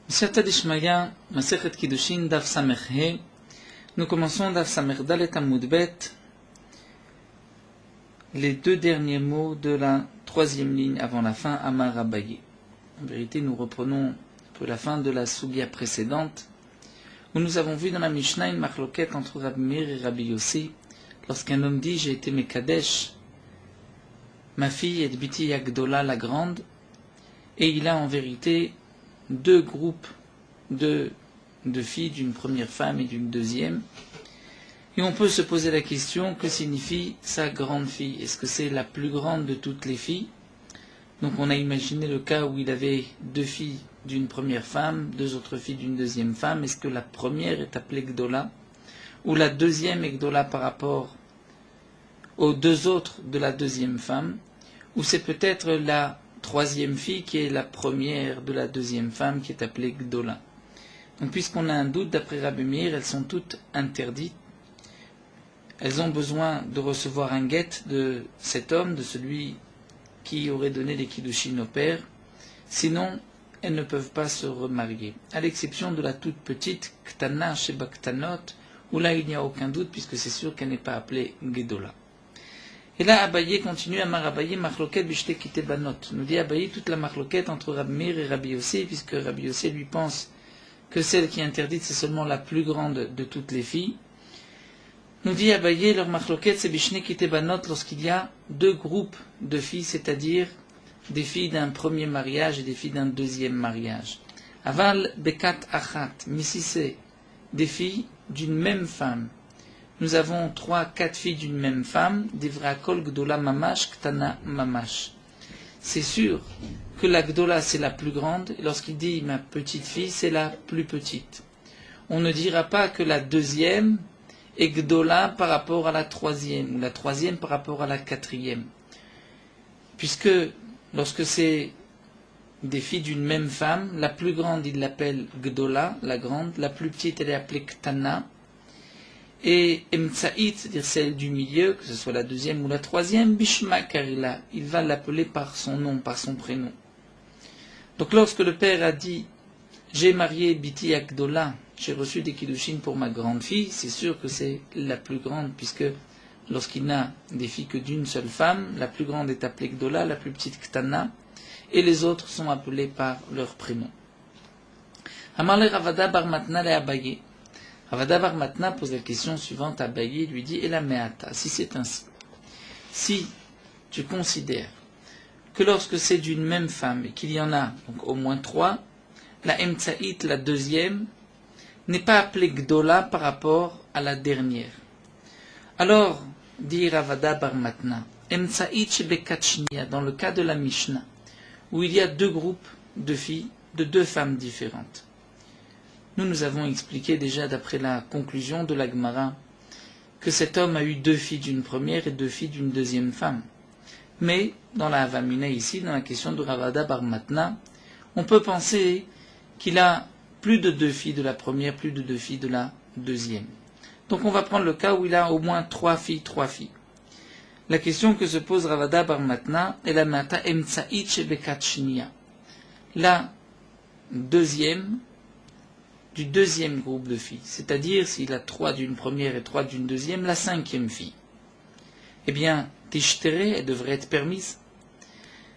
Siyata d'Ishmaya, Masechet Kiddushin, Daf Samech He. Nous commençons Daf Samech Dalet Amud Bet, les deux derniers mots de la troisième ligne avant la fin, Amar Abaye. En vérité, nous reprenons un peu la fin de la Sugya précédente, où nous avons vu dans la Mishnah une marloquette entre Rabbi Meir et Rabbi Yossi, lorsqu'un homme dit « J'ai été Mekadesh, ma fille est Biti Yagdola la grande », et il a en vérité deux groupes de filles, d'une première femme et d'une deuxième. Et on peut se poser la question, que signifie sa grande fille? Est-ce que c'est la plus grande de toutes les filles? Donc on a imaginé le cas où il avait deux filles d'une première femme, deux autres filles d'une deuxième femme. Est-ce que la première est appelée Gdola? Ou la deuxième est Gdola par rapport aux deux autres de la deuxième femme? Ou c'est peut-être la troisième fille qui est la première de la deuxième femme qui est appelée Gdola? Donc puisqu'on a un doute, d'après Rabbi Meir, elles sont toutes interdites. Elles ont besoin de recevoir un guet de cet homme, de celui qui aurait donné les kiddushin au père. Sinon, elles ne peuvent pas se remarier. À l'exception de la toute petite, Ktana Sheba Ktanot, où là il n'y a aucun doute, puisque c'est sûr qu'elle n'est pas appelée Gedola. Et là, Abaye continue, Amar Abaye, Marloket Bishte Kite Banot. Nous dit Abaye toute la marloquette entre Rabbi Meir et Rabbi Yossi, puisque Rabbi Yossi lui pense que celle qui est interdite, c'est seulement la plus grande de toutes les filles. Nous dit Abaye, leur marloquette, c'est Bishne Kite Banot lorsqu'il y a deux groupes de filles, c'est-à-dire des filles d'un premier mariage et des filles d'un deuxième mariage. Aval Bekat Achat, mais si c'est des filles d'une même femme, nous avons 3-4 filles d'une même femme, Divra Kol Gdola Mamash, Ktana Mamash. C'est sûr que la Gdola c'est la plus grande, et lorsqu'il dit ma petite fille, c'est la plus petite. On ne dira pas que la deuxième est Gdola par rapport à la troisième, ou la troisième par rapport à la quatrième. Puisque lorsque c'est des filles d'une même femme, la plus grande il l'appelle Gdola, la grande, la plus petite elle est appelée Ktana, et Emtsaït, c'est-à-dire celle du milieu, que ce soit la deuxième ou la troisième, Bishma Karila, il va l'appeler par son nom, par son prénom. Donc lorsque le père a dit « J'ai marié Biti Agdola, j'ai reçu des kiddushin pour ma grande fille », c'est sûr que c'est la plus grande, puisque lorsqu'il n'a des filles que d'une seule femme, la plus grande est appelée Gdola, la plus petite Ktana, et les autres sont appelés par leur prénom. Amarle Ravada Bar Matna le Abaye. Ravada Bar Matna pose la question suivante à Abaye, lui dit « Et la Meata, si c'est ainsi, si tu considères que lorsque c'est d'une même femme et qu'il y en a donc au moins 3, la Emtsaït, la deuxième, n'est pas appelée Gdola par rapport à la dernière. Alors, dit Ravada Bar Matna, Emtsaït Shebekachnia, dans le cas de la Mishnah, où il y a deux groupes de filles, de deux femmes différentes. Nous avons expliqué déjà d'après la conclusion de la Gemara que cet homme a eu deux filles d'une première et deux filles d'une deuxième femme. Mais, dans la Havamina ici, dans la question de Ravada Bar Matna, on peut penser qu'il a plus de deux filles de la première, plus de deux filles de la deuxième. Donc on va prendre le cas où il a au moins 3 filles. La question que se pose Ravada Bar Matna est la Mata Emtsaït Shebekachnia. La deuxième du deuxième groupe de filles, c'est-à-dire s'il a 3 d'une première et 3 d'une deuxième, la 5e fille. Eh bien, Tishtere, elle devrait être permise.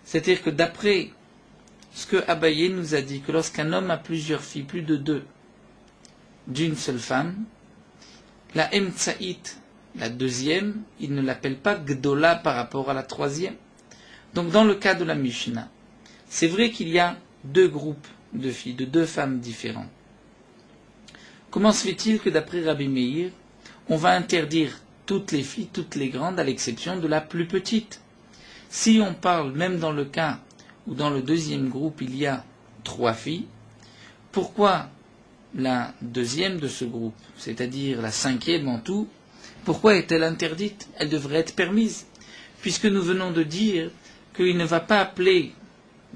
C'est-à-dire que d'après ce que Abaye nous a dit, que lorsqu'un homme a plusieurs filles, plus de 2, d'une seule femme, la Emtsaït, la deuxième, il ne l'appelle pas Gdola par rapport à la troisième. Donc dans le cas de la Mishnah, c'est vrai qu'il y a deux groupes de filles, de deux femmes différentes. Comment se fait-il que d'après Rabbi Meir, on va interdire toutes les filles, toutes les grandes, à l'exception de la plus petite? Si on parle, même dans le cas où dans le deuxième groupe il y a 3 filles, pourquoi la deuxième de ce groupe, c'est-à-dire la 5e en tout, pourquoi est-elle interdite? Elle devrait être permise, puisque nous venons de dire qu'il ne va pas appeler,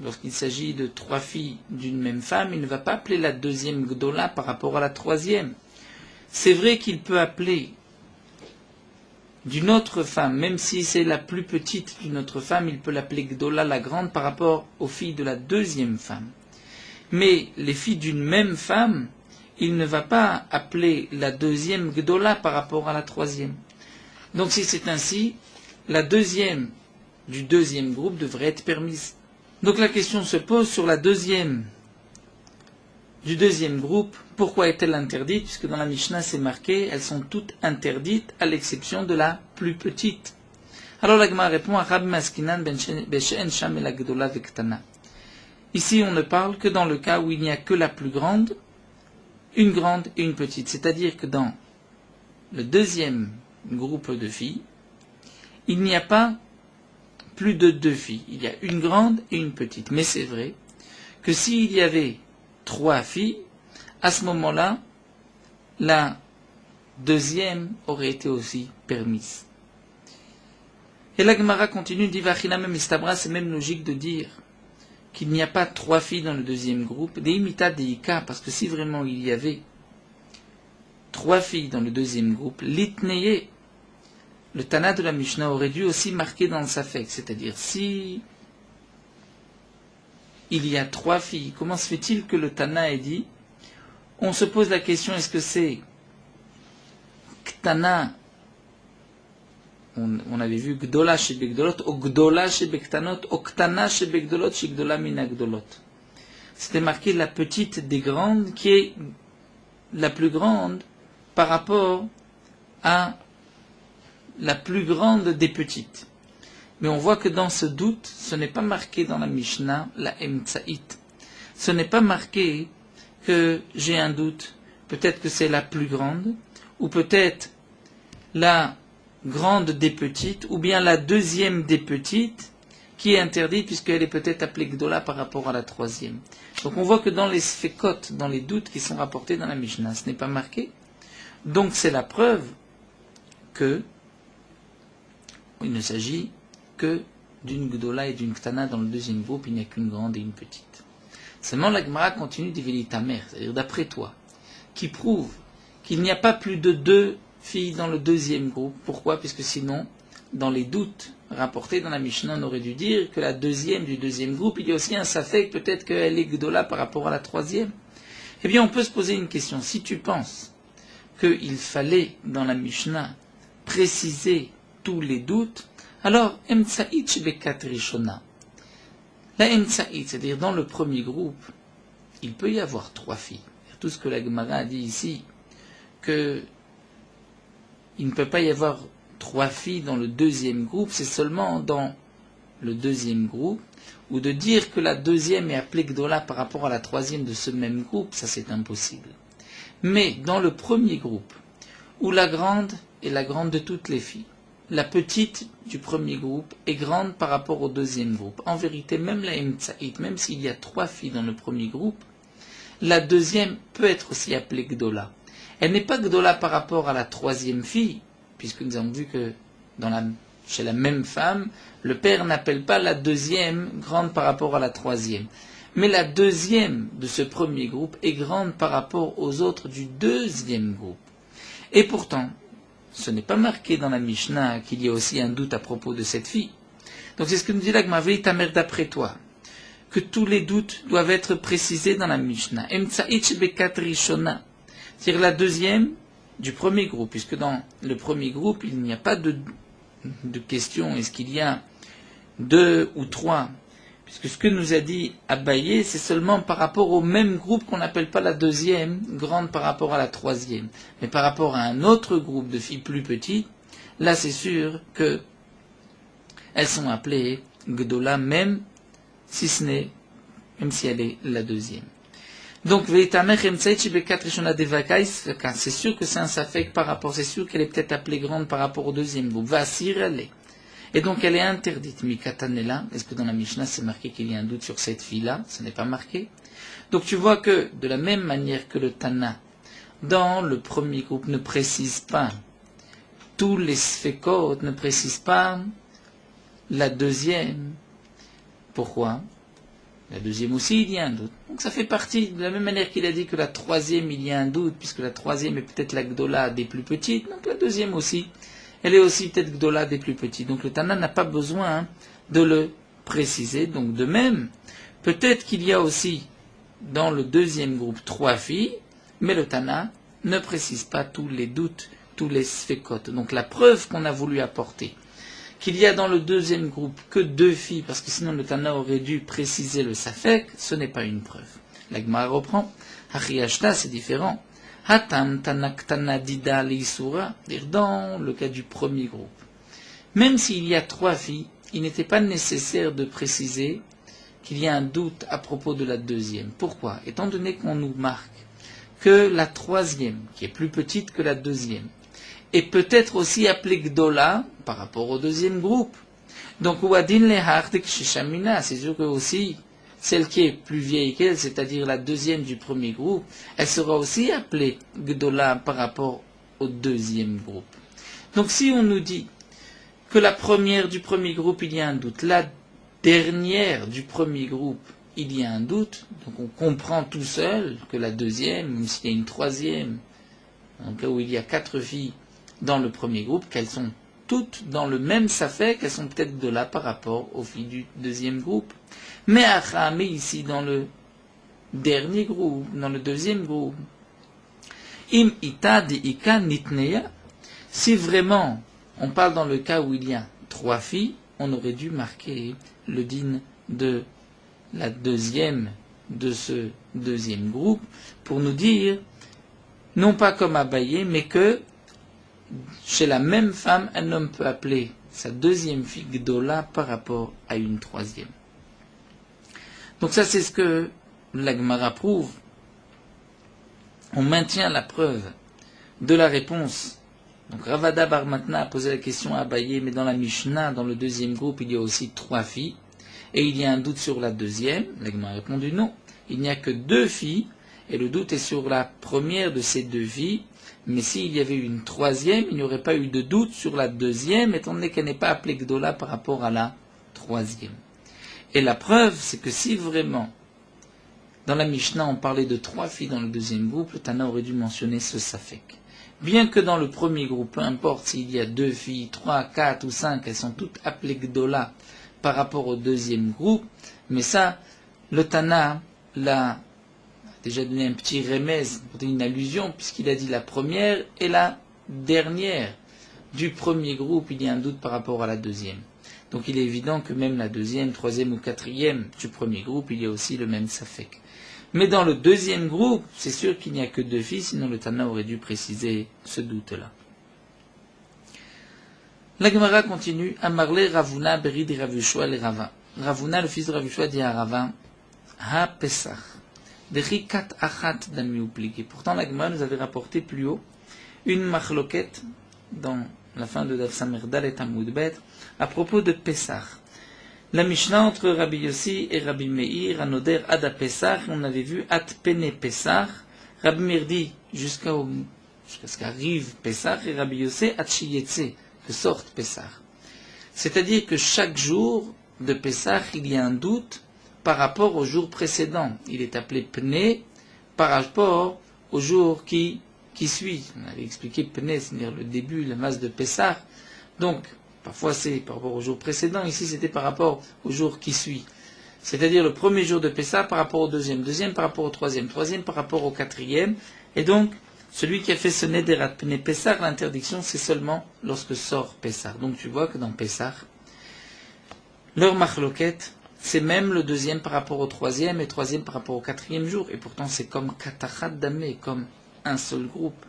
lorsqu'il s'agit de 3 filles d'une même femme, il ne va pas appeler la deuxième Gdola par rapport à la troisième. C'est vrai qu'il peut appeler d'une autre femme, même si c'est la plus petite d'une autre femme, il peut l'appeler Gdola la grande par rapport aux filles de la deuxième femme. Mais les filles d'une même femme, il ne va pas appeler la deuxième Gdola par rapport à la troisième. Donc si c'est ainsi, la deuxième du deuxième groupe devrait être permise. Donc la question se pose sur la deuxième du deuxième groupe, pourquoi est-elle interdite? Puisque dans la Mishnah c'est marqué, elles sont toutes interdites à l'exception de la plus petite. Alors la Gemara répond à Rab Maskinan Beshen Sham el Gdola Vektana. Ici on ne parle que dans le cas où il n'y a que la plus grande, une grande et une petite. C'est-à-dire que dans le deuxième groupe de filles, il n'y a pas plus de deux filles. Il y a une grande et une petite. Mais c'est vrai que s'il y avait trois filles, à ce moment-là, la deuxième aurait été aussi permise. Et la Gemara continue, dit Vachina même istabra, c'est même logique de dire qu'il n'y a pas trois filles dans le deuxième groupe, des imita des ika, parce que si vraiment il y avait trois filles dans le deuxième groupe, l'itneye, le Tana de la Mishnah aurait dû aussi marquer dans le Safek, c'est-à-dire si il y a trois filles, comment se fait-il que le Tana ait dit? On se pose la question, est-ce que c'est Ktana, on avait vu Gdola chez Begdolot, ou Gdola chez Bektanot, ou Ktana chez Begdolot, chez Gdola mina Gdolot. C'était marqué la petite des grandes, qui est la plus grande par rapport à la plus grande des petites. Mais on voit que dans ce doute, ce n'est pas marqué dans la Mishnah, la Emtsaït. Ce n'est pas marqué que j'ai un doute. Peut-être que c'est la plus grande, ou peut-être la grande des petites, ou bien la deuxième des petites, qui est interdite puisqu'elle est peut-être appelée Gdola par rapport à la troisième. Donc on voit que dans les sfekot, dans les doutes qui sont rapportés dans la Mishnah, ce n'est pas marqué. Donc c'est la preuve que il ne s'agit que d'une Gdola et d'une Ktana dans le deuxième groupe, il n'y a qu'une grande et une petite. Seulement la Gemara continue d'évaluer ta mère, c'est-à-dire d'après toi, qui prouve qu'il n'y a pas plus de deux filles dans le deuxième groupe. Pourquoi? Puisque sinon, dans les doutes rapportés dans la Mishnah, on aurait dû dire que la deuxième du deuxième groupe, il y a aussi un safek, peut-être qu'elle est Gdola par rapport à la troisième. Eh bien, on peut se poser une question. Si tu penses qu'il fallait, dans la Mishnah, préciser tous les doutes, alors, Emtsaït bekat rishona. La Emtsaït, c'est-à-dire dans le premier groupe, il peut y avoir trois filles. Tout ce que la Gemara a dit ici, que il ne peut pas y avoir trois filles dans le deuxième groupe, c'est seulement dans le deuxième groupe, ou de dire que la deuxième est appelée Gdola par rapport à la troisième de ce même groupe, ça c'est impossible. Mais dans le premier groupe, où la grande est la grande de toutes les filles, la petite du premier groupe est grande par rapport au deuxième groupe. En vérité, même la Emtsaït, même s'il y a trois filles dans le premier groupe, la deuxième peut être aussi appelée Gdola. Elle n'est pas Gdola par rapport à la troisième fille, puisque nous avons vu que chez la même femme, le père n'appelle pas la deuxième grande par rapport à la troisième. Mais la deuxième de ce premier groupe est grande par rapport aux autres du deuxième groupe. Et pourtant, ce n'est pas marqué dans la Mishnah qu'il y a aussi un doute à propos de cette fille. Donc c'est ce que nous dit là, Gmavli ta mère d'après toi, que tous les doutes doivent être précisés dans la Mishnah. Emtsaïch bekat rishona, c'est-à-dire la deuxième du premier groupe, puisque dans le premier groupe, il n'y a pas de question, est-ce qu'il y a deux ou trois? Puisque ce que nous a dit Abaye, c'est seulement par rapport au même groupe qu'on n'appelle pas la deuxième grande par rapport à la troisième. Mais par rapport à un autre groupe de filles plus petites, là c'est sûr que elles sont appelées Gdola même si elle est la deuxième. Donc, c'est sûr que c'est un safek par rapport, c'est sûr qu'elle est peut-être appelée grande par rapport au deuxième groupe. Et donc elle est interdite. Mikatanela, est-ce que dans la Mishnah c'est marqué qu'il y a un doute sur cette fille-là? Ce n'est pas marqué. Donc tu vois que de la même manière que le Tana, dans le premier groupe, ne précise pas tous les sfekot, ne précise pas la deuxième. Pourquoi? La deuxième aussi, il y a un doute. Donc ça fait partie, de la même manière qu'il a dit que la troisième, il y a un doute, puisque la troisième est peut-être la Gdola des plus petites, donc la deuxième aussi. Elle est aussi peut-être Gdola des plus petits. Donc le Tana n'a pas besoin de le préciser. Donc de même, peut-être qu'il y a aussi dans le deuxième groupe 3 filles, mais le Tana ne précise pas tous les doutes, tous les sfekot. Donc la preuve qu'on a voulu apporter, qu'il y a dans le deuxième groupe que 2 filles, parce que sinon le Tana aurait dû préciser le safek, ce n'est pas une preuve. La Gemara reprend, Hachiyashta, c'est différent. Hatam tanak tana dida leisura, dans le cas du premier groupe. Même s'il y a 3 filles, il n'était pas nécessaire de préciser qu'il y a un doute à propos de la deuxième. Pourquoi? Étant donné qu'on nous marque que la troisième, qui est plus petite que la deuxième, est peut-être aussi appelée Gdola par rapport au deuxième groupe. Donc, Ouadin lehardik shishamina, c'est sûr que aussi, celle qui est plus vieille qu'elle, c'est-à-dire la deuxième du premier groupe, elle sera aussi appelée Gdola par rapport au deuxième groupe. Donc, si on nous dit que la première du premier groupe, il y a un doute, la dernière du premier groupe, il y a un doute, donc on comprend tout seul que la deuxième, même s'il y a une troisième, en cas où il y a 4 filles dans le premier groupe, qu'elles sont toutes dans le même safek, qu'elles sont peut-être de là par rapport aux filles du deuxième groupe. Mais ici, dans le dernier groupe, dans le deuxième groupe, im ita de ika nitneya, si vraiment on parle dans le cas où il y a 3 filles, on aurait dû marquer le din de la deuxième de ce deuxième groupe pour nous dire, non pas comme Abaye, mais que chez la même femme, un homme peut appeler sa deuxième fille Gdola par rapport à une troisième. Donc ça, c'est ce que la Gemara prouve. On maintient la preuve de la réponse. Donc Ravada Bar Matna a posé la question à Abaye, mais dans la Mishnah, dans le deuxième groupe, il y a aussi 3 filles. Et il y a un doute sur la deuxième. La Gemara a répondu non. Il n'y a que 2 filles. Et le doute est sur la première de ces 2 filles. Mais s'il y avait eu une troisième, il n'y aurait pas eu de doute sur la deuxième, étant donné qu'elle n'est pas appelée Gdola par rapport à la troisième. Et la preuve, c'est que si vraiment, dans la Mishnah, on parlait de 3 filles dans le deuxième groupe, le Tana aurait dû mentionner ce Safek. Bien que dans le premier groupe, peu importe s'il y a 2 filles, 3, 4 ou 5, elles sont toutes appelées Gdola par rapport au deuxième groupe, mais ça, le Tana l'a déjà donné un petit remez, une allusion, puisqu'il a dit la première et la dernière du premier groupe, il y a un doute par rapport à la deuxième. Donc il est évident que même la deuxième, troisième ou quatrième du premier groupe, il y a aussi le même safek. Mais dans le deuxième groupe, c'est sûr qu'il n'y a que 2 filles, sinon le Tana aurait dû préciser ce doute-là. La Gemara continue, Amarle Ravuna Berid Ravushua le Rava. Ravuna, le fils de Ravushua, dit à Rava, Ha Pesach. Pourtant, la Gemara nous avait rapporté plus haut une machloket dans la fin de Daf Samerdal et Amud Bet à propos de Pessah. La Mishnah entre Rabbi Yossi et Rabbi Meir, Anoder Ada Pessah, on avait vu At Pene Pessah. Rabbi Meir dit jusqu'à ce qu'arrive Pessah, et Rabbi Yossi At Shiyetse, que sorte Pessah. C'est-à-dire que chaque jour de Pessah, il y a un doute par rapport au jour précédent. Il est appelé Pne par rapport au jour qui suit. On avait expliqué Pne, c'est-à-dire le début, la masse de Pessah. Donc, parfois c'est par rapport au jour précédent, ici c'était par rapport au jour qui suit. C'est-à-dire le premier jour de Pessah par rapport au deuxième, deuxième par rapport au troisième, troisième par rapport au quatrième. Et donc, celui qui a fait ce Nederat Pne Pessah, l'interdiction c'est seulement lorsque sort Pessah. Donc tu vois que dans Pessah, leur machloket, c'est même le deuxième par rapport au troisième et troisième par rapport au quatrième jour. Et pourtant, c'est comme Katachat Damé, comme un seul groupe,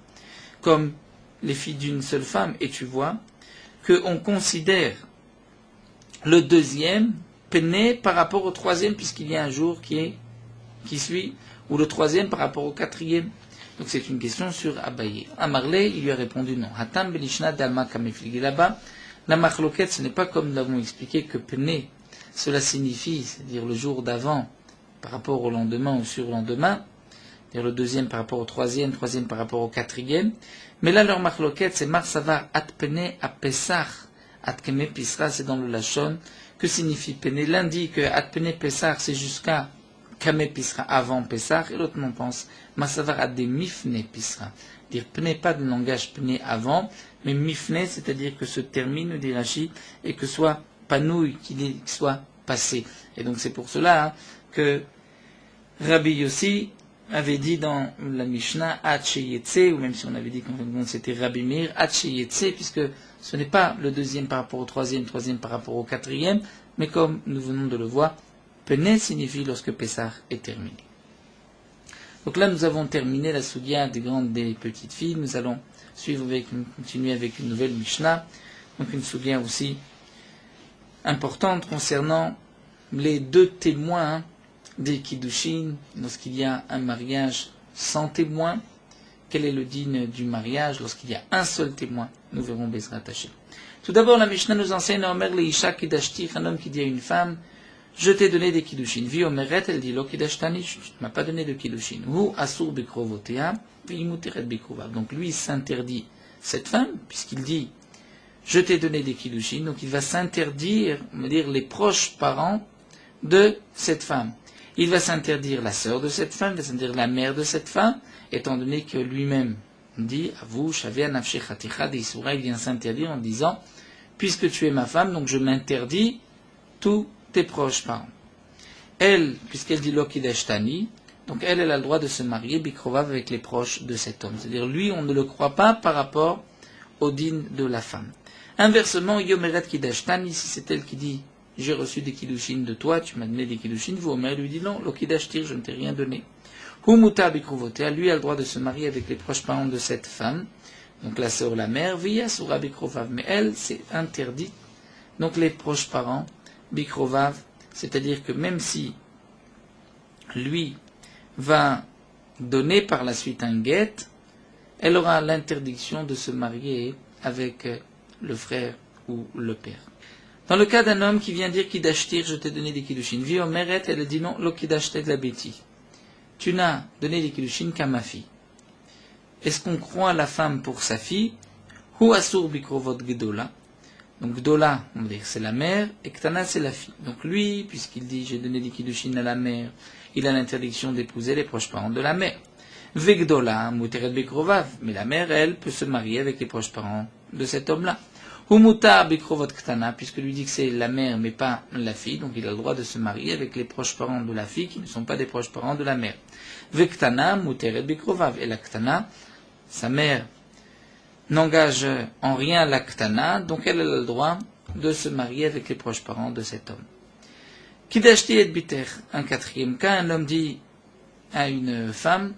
comme les filles d'une seule femme. Et tu vois qu'on considère le deuxième Pene par rapport au troisième, puisqu'il y a un jour qui suit, ou le troisième par rapport au quatrième. Donc c'est une question sur Abaye. Amarle, il lui a répondu non. Hatam Belishna Dalma Kamefligi là-bas. La machloket, ce n'est pas comme nous l'avons expliqué que Pene, cela signifie, c'est-à-dire le jour d'avant par rapport au lendemain ou surlendemain, c'est-à-dire le deuxième par rapport au troisième, troisième par rapport au quatrième. Mais là, leur marloquette, c'est Marsavar at Pene à Pessah, at Keme Pisra, c'est dans le Lachon. Que signifie Pene? L'un dit que at Pene Pessah, c'est jusqu'à Kame Pisra, avant Pessah, et l'autre n'en pense. Marsavar at des Mifne Pisra. Dire Pene, pas de langage Pene avant, mais Mifne, c'est-à-dire que se termine, dit Rashi, et que soit panouille, qu'il soit passé. Et donc c'est pour cela que Rabbi Yossi avait dit dans la Mishnah Hache Yetse, ou même si on avait dit qu'en fin de compte c'était Rabbi Meir, Hache Yetse, puisque ce n'est pas le deuxième par rapport au troisième par rapport au quatrième, mais comme nous venons de le voir, Pene signifie lorsque Pessah est terminé. Donc là nous avons terminé la Soudia des grandes des petites filles, nous allons continuer avec une nouvelle Mishnah, donc une Soudia aussi importante concernant les deux témoins des Kiddushin, lorsqu'il y a un mariage sans témoin, quel est le digne du mariage lorsqu'il y a un seul témoin? Nous verrons Bezrat Hashem. Tout d'abord, la Mishnah nous enseigne Omer le Isha Kidashti, un homme qui dit à une femme, je t'ai donné des Kiddushin. Vi Omeret, elle dit, lo Kidashtani, tu ne m'as pas donné de Kiddushin. Hu Asur Bikrovotea, vi Imuteret Bikrovav. Donc lui s'interdit cette femme, puisqu'il dit, je t'ai donné des Kiddushin, donc il va s'interdire, on va dire, les proches parents de cette femme. Il va s'interdire la sœur de cette femme, il va s'interdire la mère de cette femme, étant donné que lui-même dit, Avou, Shavia, Nafshe, Khaticha, Deisura, il vient s'interdire en disant, puisque tu es ma femme, donc je m'interdis tous tes proches parents. Elle, puisqu'elle dit Lokidashtani, donc elle a le droit de se marier, Bikrovav, avec les proches de cet homme. C'est-à-dire, lui, on ne le croit pas par rapport au din de la femme. Inversement, Yomeret Kidashtani, si c'est elle qui dit, j'ai reçu des kiddushin de toi, tu m'as donné des kiddushin, vous, Omer lui dit non, l'okidashtir, je ne t'ai rien donné. Humuta bikrovotea, lui a le droit de se marier avec les proches parents de cette femme, donc la sœur, la mère, via sura bikrovav, mais elle, c'est interdit. Donc les proches parents, bikrovav, c'est-à-dire que même si lui va donner par la suite un guet, elle aura l'interdiction de se marier avec le frère ou le père. Dans le cas d'un homme qui vient dire Kidashtir, je t'ai donné des Kiddushin. Vi Omeret, elle dit non, lo Kidashtet la Beti. Tu n'as donné des Kiddushin qu'à ma fille. Est-ce qu'on croit la femme pour sa fille? Hu Asur Bikrovot Gdola. Donc Gdola, on va dire, c'est la mère, et Ktana, c'est la fille. Donc lui, puisqu'il dit j'ai donné des Kiddushin à la mère, il a l'interdiction d'épouser les proches parents de la mère. Vegdola, Muteret Bikrovav. Mais la mère, elle, peut se marier avec les proches parents de cet homme-là. Humuta bikrovot ktana, puisque lui dit que c'est la mère mais pas la fille, donc il a le droit de se marier avec les proches parents de la fille qui ne sont pas des proches parents de la mère. Vektana muteret bikrovav, et la ktana, sa mère n'engage en rien la ktana, donc elle a le droit de se marier avec les proches parents de cet homme. Kidashti et biter, un quatrième cas, un homme dit à une femme,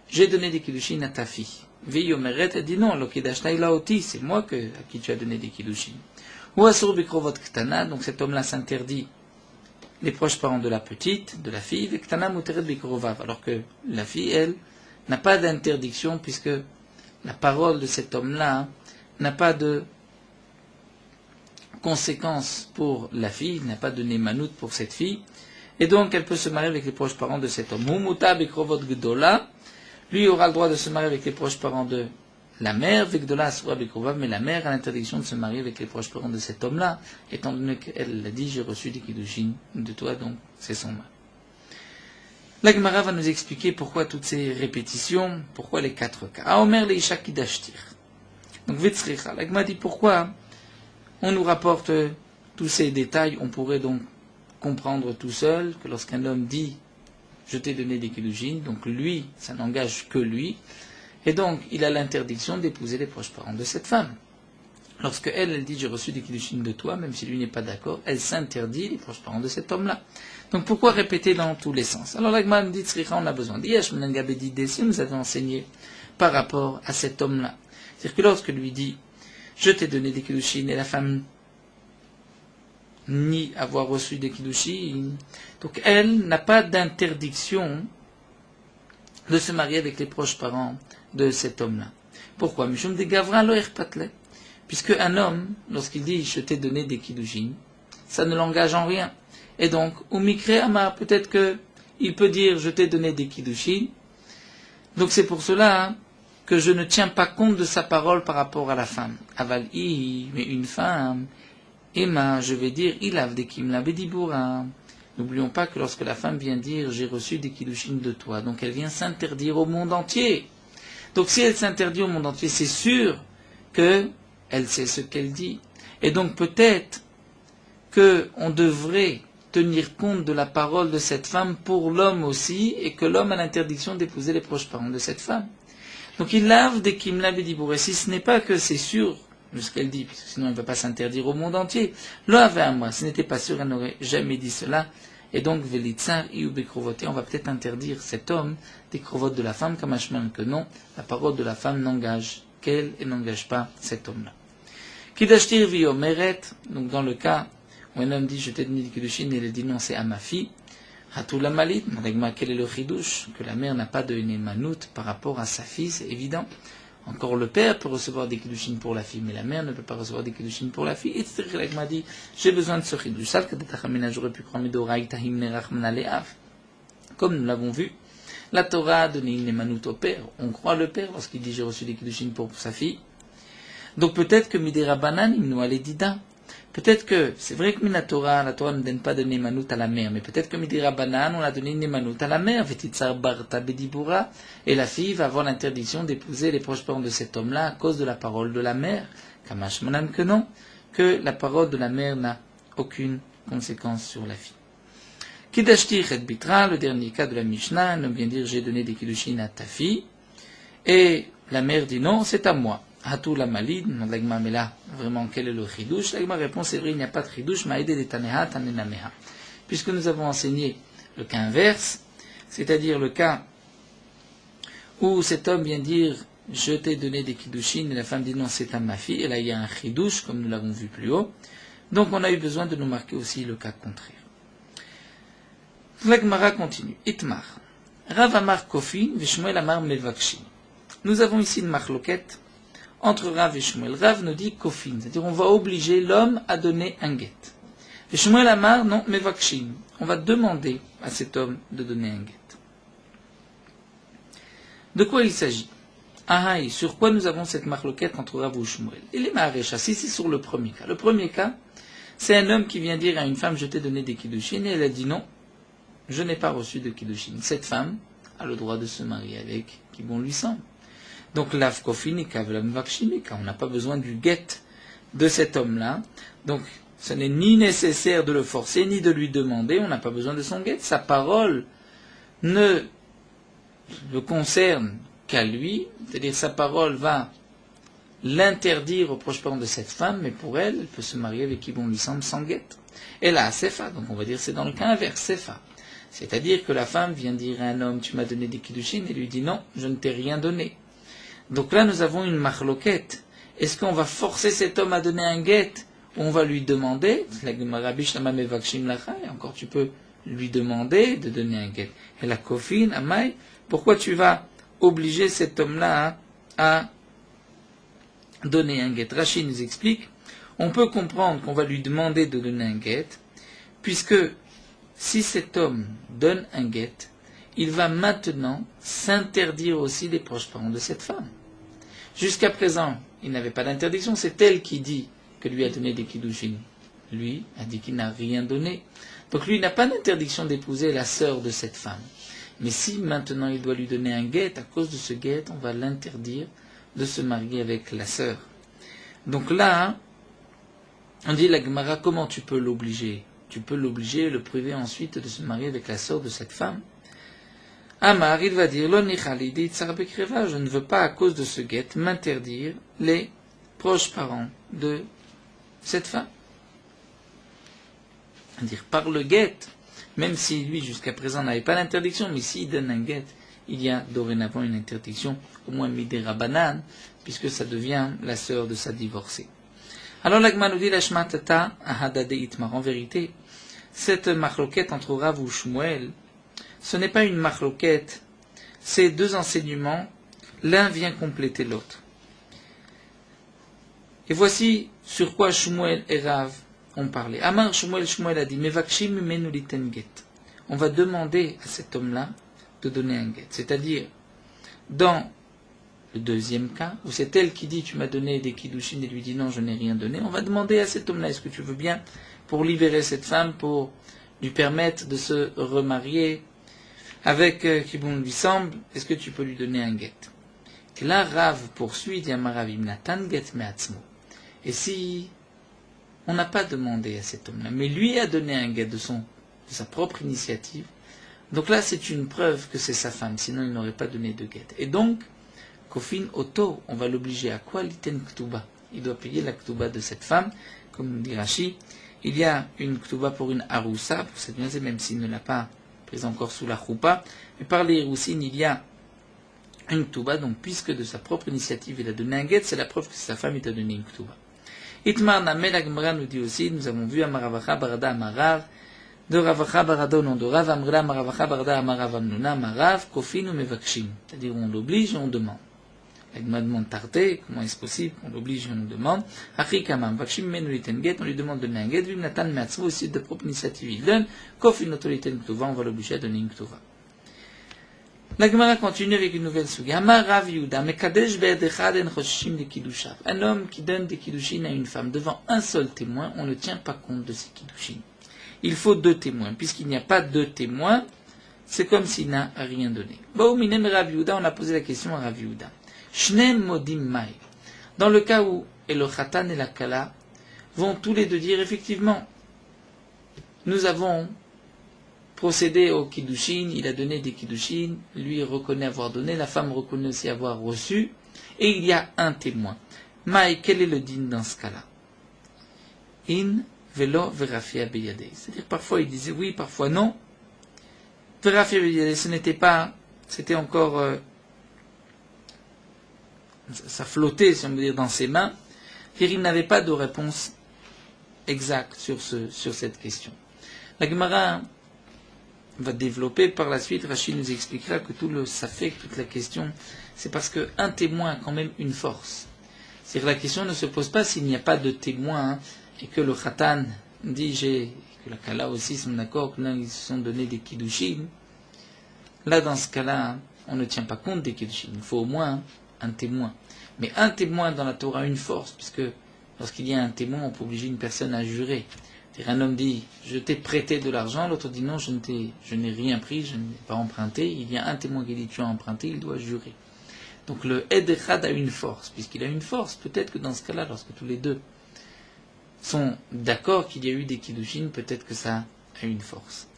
j'ai donné des kiddushin à ta fille. Veyomeret, elle dit non, l'okidashta il a oti, c'est moi à qui tu as donné des kiddushin. Ou asur bikrovot ktana, donc cet homme-là s'interdit les proches parents de la petite, de la fille, vektana muteret bikrovav, alors que la fille, elle, n'a pas d'interdiction puisque la parole de cet homme-là n'a pas de conséquences pour la fille, n'a pas de némanout pour cette fille, et donc elle peut se marier avec les proches parents de cet homme. Humuta bikrovot gdola, lui aura le droit de se marier avec les proches parents de la mère, mais la mère a l'interdiction de se marier avec les proches parents de cet homme-là, étant donné qu'elle a dit, j'ai reçu des kiddushin de toi, donc c'est son mal. La Gemara va nous expliquer pourquoi toutes ces répétitions, pourquoi les quatre cas. Aomer le Isha Kidashtir. Donc Vitzricha, la Gemara dit pourquoi on nous rapporte tous ces détails, on pourrait donc comprendre tout seul que lorsqu'un homme dit je t'ai donné des kiddushin, donc lui, ça n'engage que lui, et donc il a l'interdiction d'épouser les proches parents de cette femme. Lorsque elle dit j'ai reçu des kiddushin de toi, même si lui n'est pas d'accord, elle s'interdit les proches parents de cet homme-là. Donc pourquoi répéter dans tous les sens? Alors la Gemara me dit, Tzricha, on a besoin d'Yesh, si nous avons enseigné par rapport à cet homme-là. C'est-à-dire que lorsque lui dit je t'ai donné des kiddushin et la femme ni avoir reçu des kiddushin, donc elle n'a pas d'interdiction de se marier avec les proches parents de cet homme-là. Pourquoi? Mishum de Gavra lo erpatle. Puisque un homme, lorsqu'il dit je t'ai donné des kiddushin, ça ne l'engage en rien. Et donc, ou mikre amar, peut-être que il peut dire je t'ai donné des kiddushin. Donc c'est pour cela que je ne tiens pas compte de sa parole par rapport à la femme. Aval mais une femme, Emma, je vais dire, il a des kim la bedibura. N'oublions pas que lorsque la femme vient dire j'ai reçu des kiddushin de toi, donc elle vient s'interdire au monde entier. Donc si elle s'interdit au monde entier, c'est sûr que elle sait ce qu'elle dit. Et donc peut-être qu'on devrait tenir compte de la parole de cette femme pour l'homme aussi, et que l'homme a l'interdiction d'épouser les proches parents de cette femme. Donc il lave des Kimla Bedibour. Et si ce n'est pas que c'est sûr de ce qu'elle dit, parce que sinon elle ne va pas s'interdire au monde entier, l'ave à moi, ce n'était pas sûr, elle n'aurait jamais dit cela. Et donc, Velitzar, Iou Bekrovoté, on va peut-être interdire cet homme des crovotes de la femme, comme Hachman que non, la parole de la femme n'engage qu'elle et n'engage pas cet homme-là. Kidashtir Viomeret, donc dans le cas où un homme dit je t'ai donné des Kiddushin et il dit non, c'est à ma fille, Hatoula Malit, quel est le chidouche? Que la mère n'a pas de Nemanout par rapport à sa fille, c'est évident. Encore le père peut recevoir des Kiddushin pour la fille, mais la mère ne peut pas recevoir des Kiddushin pour la fille. Et c'est m'a dit, j'ai besoin de ce chidouche. J'aurais pu croire comme nous l'avons vu, la Torah a donné une Nemanout au père. On croit le père lorsqu'il dit j'ai reçu des Kiddushin pour sa fille. Donc peut-être que Midera Banan, il nous allait dida. Peut-être que, c'est vrai que la Torah ne donne pas de Nemanout à la mère, mais peut-être que Midera Banan, on a donné une Nemanout à la mère, Vetitsar Barta Bedibura, et la fille va avoir l'interdiction d'épouser les proches parents de cet homme-là à cause de la parole de la mère. Kamash Manan que non, que la parole de la mère n'a aucune conséquence sur la fille. Kidashtir et Bitra, le dernier cas de la Mishnah, ne vient dire j'ai donné des Kiddushin à ta fille, et la mère dit non, c'est à moi. Hatou la malid, l'agma mais là, vraiment, quel est le chidouche? L'agma répond, c'est vrai, il n'y a pas de chidouche, ma'ide de taneha tanenameha. Puisque nous avons enseigné le cas inverse, c'est-à-dire le cas où cet homme vient dire, je t'ai donné des kiddushin, et la femme dit non, c'est à ma fille, et là il y a un chidouche, comme nous l'avons vu plus haut. Donc on a eu besoin de nous marquer aussi le cas contraire. L'agmara continue. Itmar. Rav Amar Kofin, Vishmuel Amar Mevakshin. Nous avons ici une marloquette entre Rav et Shmuel. Rav nous dit Kofin, c'est-à-dire on va obliger l'homme à donner un guet. Et Shmuel Amar, non, Mevakshin. On va demander à cet homme de donner un guet. De quoi il s'agit? Ah, et sur quoi nous avons cette marloquette entre Rav et Shmuel? Il est Maharecha, si c'est sur le premier cas. Le premier cas, c'est un homme qui vient dire à une femme, je t'ai donné des kiddushin, et elle a dit non, je n'ai pas reçu de kiddushin. Cette femme a le droit de se marier avec qui bon lui semble. Donc, l'av kofinika, on n'a pas besoin du guet de cet homme-là. Donc, ce n'est ni nécessaire de le forcer, ni de lui demander, on n'a pas besoin de son guet. Sa parole ne le concerne qu'à lui, c'est-à-dire sa parole va l'interdire aux proches parents de cette femme, mais pour elle, elle peut se marier avec qui bon lui semble sans guet. Elle a sefa, donc on va dire c'est dans le cas inverse, sefa. C'est-à-dire que la femme vient dire à un homme, tu m'as donné des kiddushin, et lui dit non, je ne t'ai rien donné. Donc là, nous avons une marloquette. Est-ce qu'on va forcer cet homme à donner un guet ou on va lui demander, et encore tu peux lui demander de donner un guet. Et la kofine, amai, pourquoi tu vas obliger cet homme-là à donner un guet? Rachid nous explique, on peut comprendre qu'on va lui demander de donner un guet, puisque si cet homme donne un guet, il va maintenant s'interdire aussi des proches parents de cette femme. Jusqu'à présent, il n'avait pas d'interdiction, c'est elle qui dit que lui a donné des kiddushin. Lui a dit qu'il n'a rien donné. Donc lui n'a pas d'interdiction d'épouser la sœur de cette femme. Mais si maintenant il doit lui donner un guet, à cause de ce guet, on va l'interdire de se marier avec la sœur. Donc là, on dit la Gemara, comment tu peux l'obliger? Tu peux l'obliger et le priver ensuite de se marier avec la sœur de cette femme. Amar, il va dire, je ne veux pas, à cause de ce guet, m'interdire les proches parents de cette femme. C'est-à-dire, par le guet, même si lui, jusqu'à présent, n'avait pas d'interdiction, mais s'il donne un guet, il y a dorénavant une interdiction, au moins midera banane, puisque ça devient la sœur de sa divorcée. Alors, l'Agma nous dit, la shmatata ahadade itmar. En vérité, cette marloquette entre Rav ou Shmuel, ce n'est pas une marloquette, c'est deux enseignements, l'un vient compléter l'autre. Et voici sur quoi Shmuel et Rav ont parlé. Amar Shmuel a dit, Mevakshim mimenu liten get. On va demander à cet homme-là de donner un get. C'est-à-dire, dans le deuxième cas, où c'est elle qui dit, tu m'as donné des kiddushin, et lui dit, non, je n'ai rien donné, on va demander à cet homme-là, est-ce que tu veux bien, pour libérer cette femme, pour lui permettre de se remarier avec qui bon lui semble, est-ce que tu peux lui donner un guet? Et là, Rav poursuit, dit Amaravim Natan get meatzmo. Et si on n'a pas demandé à cet homme-là, mais lui a donné un guet de son de sa propre initiative, donc là c'est une preuve que c'est sa femme, sinon il n'aurait pas donné de guet. Et donc, Kofin Oto, on va l'obliger à quoi? L'iten Ktuba. Il doit payer la Ktuba de cette femme, comme dit Rashi. Il y a une Ktuba pour une Haroussa, pour cette maison, même s'il ne l'a pas prise encore sous la Choupa. Mais par les Héroussines, il y a une Ktuba, donc puisque de sa propre initiative il a donné un guet, c'est la preuve que sa femme il a donné une Ktuba. Itmar Namel, la Gemara nous dit aussi, nous avons vu Amaravacha Barada Amarav, de Ravacha Barada au nom de Rav, Amrila Amaravacha Barada Amarav Amnuna Amarav, Kofin ou Mevakshim. C'est-à-dire on l'oblige et on demande. La Gemara demande tardé, comment est-ce possible qu'on l'oblige et on demande. Achikamam, Vakshim Menuliten Get, on lui demande de donner un guet, Vim Natan Meatzvo aussi de propre initiative il donne, Kofin Otoliten Ktuva, on va l'obliger à donner une Ktuva. La Gemara continue avec une nouvelle suga. Amar Rav Yehuda, Mekadesh be'ed echad en choshim de kiddushav. Un homme qui donne des kiddushin à une femme devant un seul témoin, on ne tient pas compte de ces kiddushin. Il faut 2 témoins. Puisqu'il n'y a pas 2 témoins, c'est comme s'il n'a rien donné. Bauminem Rav Yehuda, on a posé la question à Rav Yehuda. Shnem modim mai. Dans le cas où et le khatan et la kala vont tous les deux dire effectivement, nous avons procédé au kiddushin, il a donné des kiddushin, lui reconnaît avoir donné, la femme reconnaît aussi avoir reçu, et il y a un témoin. Maï, quel est le din dans ce cas-là? In velo verafia beyade. C'est-à-dire parfois il disait oui, parfois non. Verafia beyade, ce n'était pas, c'était encore, ça flottait, si on veut dire, dans ses mains, car il n'avait pas de réponse exacte sur cette question. La Gemara va développer par la suite. Rachid nous expliquera que tout le safek, toute la question, c'est parce qu'un témoin a quand même une force. C'est-à-dire la question ne se pose pas s'il n'y a pas de témoin et que le khatan dit que la kala aussi sont d'accord, que là ils se sont donné des kiddushin. Là dans ce cas-là, on ne tient pas compte des kiddushin. Il faut au moins un témoin. Mais un témoin dans la Torah a une force, puisque lorsqu'il y a un témoin, on peut obliger une personne à jurer. Un homme dit, je t'ai prêté de l'argent, l'autre dit non, je n'ai rien pris, je n'ai pas emprunté. Il y a un témoin qui dit, tu as emprunté, il doit jurer. Donc le Ed Echad a une force. Puisqu'il a une force, peut-être que dans ce cas-là, lorsque tous les deux sont d'accord qu'il y a eu des kiddushin, peut-être que ça a une force.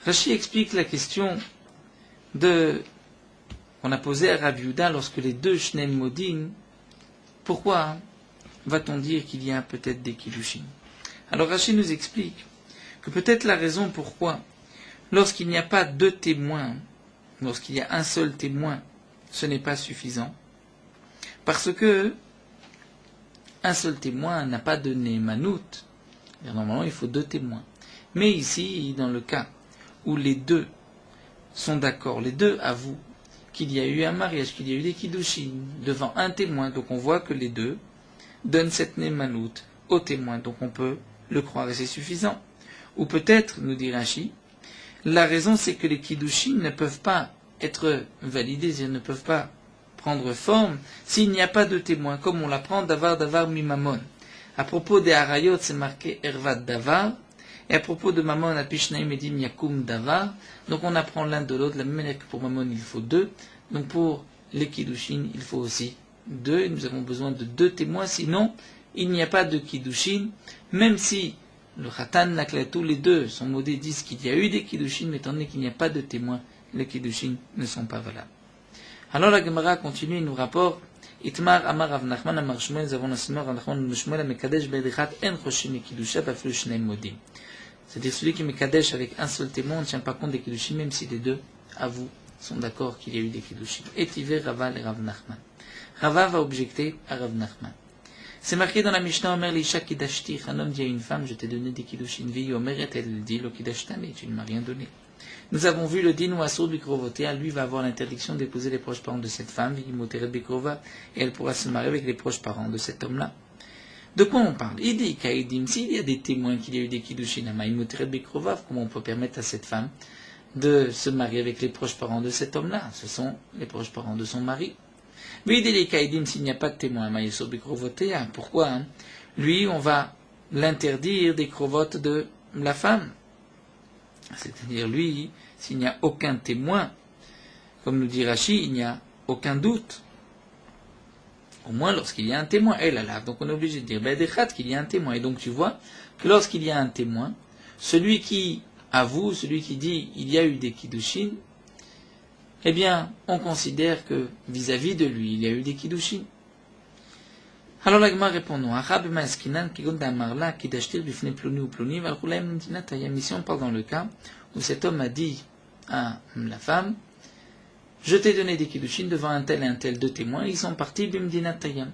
Rashi explique la question qu'on a posée à Rav Yehuda lorsque les deux Shnem Modim, pourquoi va-t-on dire qu'il y a peut-être des kiddushin? Alors Rashi nous explique que peut-être la raison pourquoi, lorsqu'il n'y a pas 2 témoins, lorsqu'il y a un seul témoin, ce n'est pas suffisant, parce que un seul témoin n'a pas de némanout. Normalement, il faut 2 témoins. Mais ici, dans le cas où les 2 sont d'accord, les 2 avouent qu'il y a eu un mariage, qu'il y a eu des kiddushin devant un témoin, donc on voit que les 2 donnent cette némanout au témoin, donc on peut le croire et c'est suffisant. Ou peut-être, nous dit Rashi, la raison c'est que les kiddushin ne peuvent pas être validés, ils ne peuvent pas prendre forme s'il n'y a pas de témoin, comme on l'apprend davar mimamon. À propos des harayot, c'est marqué ervat davar, et à propos de mamon, apishnaim edim yakum davar, donc on apprend l'un de l'autre, la même manière que pour mamon il faut 2, donc pour les kiddushin il faut aussi 2, et nous avons besoin de 2 témoins, sinon il n'y a pas de kiddushin, même si le khatan, la kla, tous les 2 sont modés, disent qu'il y a eu des kiddushin, mais étant donné qu'il n'y a pas de témoins, les kiddushin ne sont pas valables. Alors la Gemara continue et nous rapporte Itmar Amar Rav Nachman Amar Shmuel, nous avons enseigné Rav Nachman Shmuel Mekadesh Be'edichat En Choshim Kiddusha Baflu Shneim Modim. C'est-à-dire celui qui Mekadesh avec un seul témoin, on ne tient pas compte des kiddushin, même si les 2 avouent, sont d'accord qu'il y a eu des kiddushin. Et Tiver Rava et Rav Nachman. Rava va objecter à Rav Nachman. C'est marqué dans la Mishnah, Omer l'Isha Kiddashti, un homme dit à une femme, je t'ai donné des kiddushin, vi Omer, elle dit, lo Kiddashtani, tu ne m'as rien donné. Nous avons vu le din ou asur bikrovotea, lui va avoir l'interdiction d'épouser les proches parents de cette femme, vimoteret bikrova, et elle pourra se marier avec les proches parents de cet homme-là. De quoi on parle? Il dit, Kaidim, s'il y a des témoins qu'il y a eu des kiddushin, imoteret bikrova, comment on peut permettre à cette femme de se marier avec les proches parents de cet homme-là? Ce sont les proches parents de son mari. Mais il dit les Kaidim, s'il n'y a pas de témoin, pourquoi lui, on va l'interdire des crovotes de la femme. C'est-à-dire, lui, s'il n'y a aucun témoin, comme nous dit Rashi, il n'y a aucun doute. Au moins lorsqu'il y a un témoin. Et là, donc on est obligé de dire qu'il y a un témoin. Et donc tu vois que lorsqu'il y a un témoin, celui qui avoue, celui qui dit il y a eu des kiddushin, eh bien, on considère que vis-à-vis de lui, il y a eu des kiddushin. Alors la Gemara répond non. Ici on parle dans le cas où cet homme a dit à la femme, je t'ai donné des kiddushin devant un tel et un tel deux témoins, ils sont partis bimdinat tayam.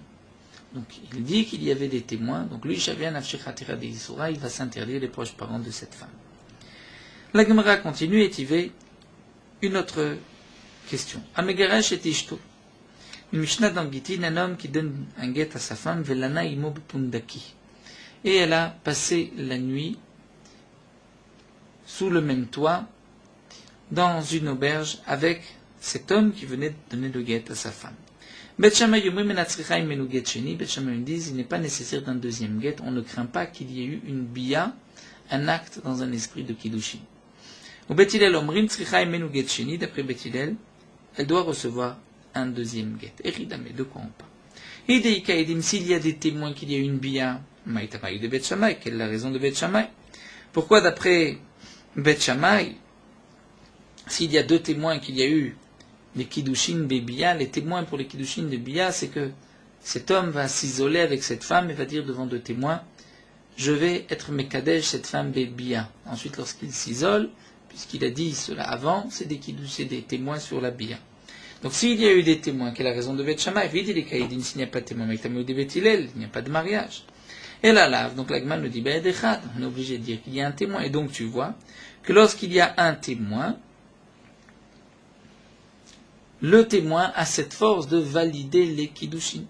Donc il dit qu'il y avait des témoins, donc lui, il va s'interdire les proches parents de cette femme. La Gemara continue et y va une autre question. Amegarash et Ishto. Une Mishnah dans Gitin, un homme qui donne un guet à sa femme, Velana imob pundaki. Et elle a passé la nuit sous le même toit, dans une auberge, avec cet homme qui venait de donner le guet à sa femme. Bet Shammai disent il n'est pas nécessaire d'un deuxième guet, on ne craint pas qu'il y ait eu une bia, un acte dans un esprit de kiddushin. Ou Bet Hillel omrim tzricha menu get sheni, d'après Bet Hillel, elle doit recevoir un deuxième guet. Eridame, de quoi on parle? Hideika edim, s'il y a des témoins qu'il y a eu une bia, maïtamaï de Bet Shammai, quelle est la raison de Bet Shammai? Pourquoi d'après Bet Shammai, s'il y a deux témoins qu'il y a eu les kiddushin de bia, les témoins pour les kiddushin de bia, c'est que cet homme va s'isoler avec cette femme et va dire devant deux témoins, je vais être mekadesh cette femme bia. Ensuite, lorsqu'il s'isole, puisqu'il a dit cela avant, c'est des témoins sur la bia. Donc s'il y a eu des témoins, quelle est la raison de Bet Shammai? Vite, il est caïdin, s'il n'y a pas de témoins, mais il n'y a pas de mariage. Et la lave, donc l'agman nous dit, on est obligé de dire qu'il y a un témoin. Et donc tu vois que lorsqu'il y a un témoin, le témoin a cette force de valider les kiddushin.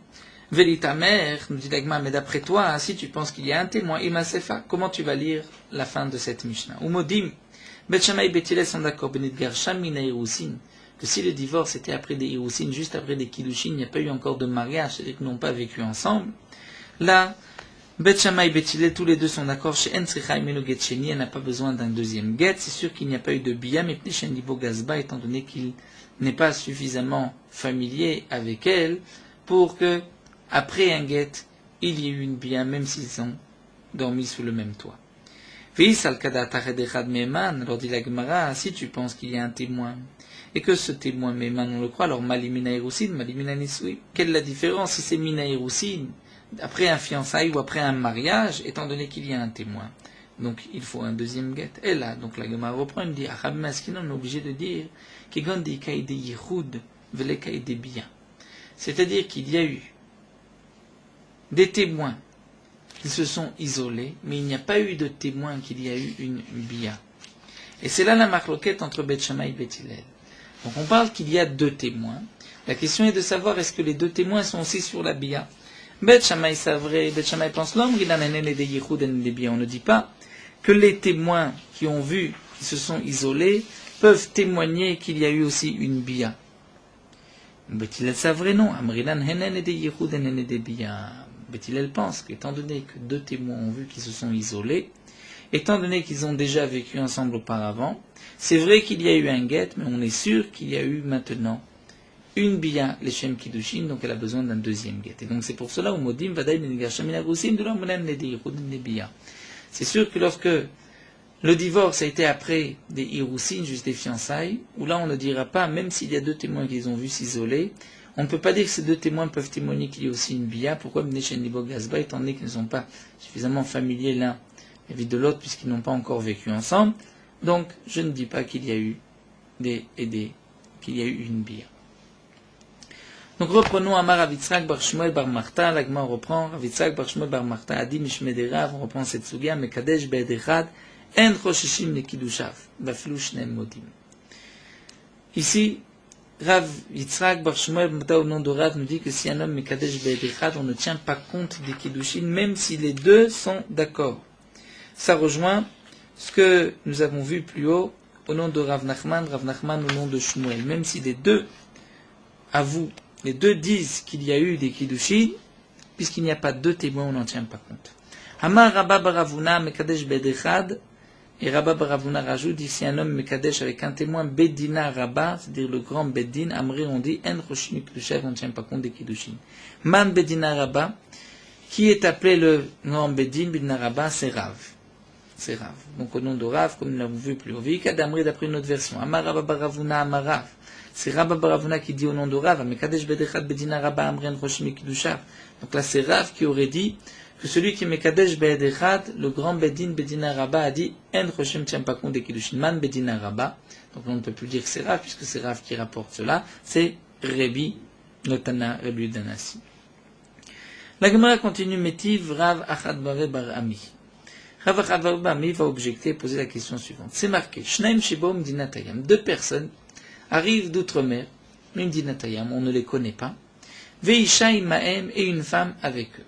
Velita mère, nous dit l'agman, mais d'après toi, si tu penses qu'il y a un témoin, imasefa, comment tu vas lire la fin de cette Mishnah? Ou modim, Bet Shammai et Bet Hillel sont d'accord, benidgar shamina irusin, que si le divorce était après des irusin, juste après des kiddushin, il n'y a pas eu encore de mariage, c'est-à-dire qu'ils n'ont pas vécu ensemble. Là, Bet Shammai et Bet Hillel, tous les deux sont d'accord, chez En Tzricha Imenu Get Sheni, elle n'a pas besoin d'un deuxième get, c'est sûr qu'il n'y a pas eu de bia, mais Pnishen Libo Gazba, étant donné qu'il n'est pas suffisamment familier avec elle, pour que, après un get, il y ait eu une bia, même s'ils ont dormi sous le même toit. Alors dit la Gemara, si tu penses qu'il y a un témoin, et que ce témoin Meman, on le croit, alors Malimina Irusin, Malimina Nisui. Quelle est la différence si c'est Mina Irusin, après un fiançailles ou après un mariage, étant donné qu'il y a un témoin? Donc il faut un deuxième guet. Et là, donc la Gemara reprend, il dit, on est obligé de dire, c'est-à-dire qu'il y a eu des témoins qui se sont isolés, mais il n'y a pas eu de témoins qu'il y a eu une bia. Et c'est là la marloquette entre Bet Shammai et Bet Hillel. Donc on parle qu'il y a deux témoins. La question est de savoir est-ce que les deux témoins sont aussi sur la bia. Bet Shammai c'est vrai, Bet Shammai pense l'homme, on ne dit pas que les témoins qui ont vu, qui se sont isolés, peuvent témoigner qu'il y a eu aussi une bia. Bet Hillel c'est vrai, non. Amrilan henen et de yichud henen et de bia. Bet Hillel pense qu'étant donné que deux témoins ont vu qu'ils se sont isolés, étant donné qu'ils ont déjà vécu ensemble auparavant, c'est vrai qu'il y a eu un guet, mais on est sûr qu'il y a eu maintenant une bia, les Shem Kiddushin, donc elle a besoin d'un deuxième guet. Et donc c'est pour cela, c'est sûr que lorsque le divorce a été après des Irusin, juste des fiançailles, où là on ne dira pas, même s'il y a deux témoins qu'ils ont vu s'isoler, on ne peut pas dire que ces deux témoins peuvent témoigner qu'il y a aussi une bia. Pourquoi Mneshen Libo Gazba, étant donné qu'ils ne sont pas suffisamment familiers l'un vis de l'autre, puisqu'ils n'ont pas encore vécu ensemble. Donc, je ne dis pas qu'il y a eu qu'il y a eu une bia. Donc, reprenons Amar Ravitzrak Bar Shmuel Bar Marta, l'Agma reprend, Ravitzrak Bar Shmuel Bar Marta, Adi Mishmederav, on reprend cette sugia, Mekadesh Be'edechad, En Roshishim Nekidushav, Baflu Shnem Modim. Ici, Rav Yitzhak Bar Shmuel au nom de Rav nous dit que si un homme Mekadesh Be'edechad, on ne tient pas compte des Kiddushin, même si les deux sont d'accord. Ça rejoint ce que nous avons vu plus haut au nom de Rav Nachman au nom de Shmuel. Même si les deux avouent, les deux disent qu'il y a eu des Kiddushin, puisqu'il n'y a pas deux témoins, on n'en tient pas compte. Hamar Rabba Baravuna Mekadesh Be'edechad, et Rabba Baravuna rajoute, ici un homme Mekadesh avec un témoin Bedina Rabba, c'est-à-dire le grand Bedin, Amri on dit, En Roshinu Kiddushav, on ne tient pas compte des Kiddushin. Man Bedina Rabba, qui est appelé le grand Bedin, Bedina Rabba, c'est Rav. c'est Rav. Donc au nom de Rav, comme nous l'avons vu plus haut. Vika d'Amri d'après une autre version. Amar Rabba Baravuna Amarav. C'est Rabba Baravuna qui dit au nom de Rav. Mekadesh bedechat bedina Rabba Amren Roshim Kidushav. Donc là c'est Rav qui aurait dit que celui qui est Mekadesh bedechat, le grand bedin bedina Rabba a dit En Roshim tient pas compte des Kiddushin man bedina Rabba. Donc on ne peut plus dire que c'est Rav puisque c'est Rav qui rapporte cela. C'est Rebi Notana Rebi Danasi. La Gemara continue Métiv Rav Achad Bave Bar Ami. Rav Achad Bave Bar Ami va objecter et poser la question suivante. C'est marqué Shnaim Shibom Dinatayam. Deux personnes arrivent d'outre-mer, même Dinatayam, on ne les connaît pas. Veisha Imaem et une femme avec eux.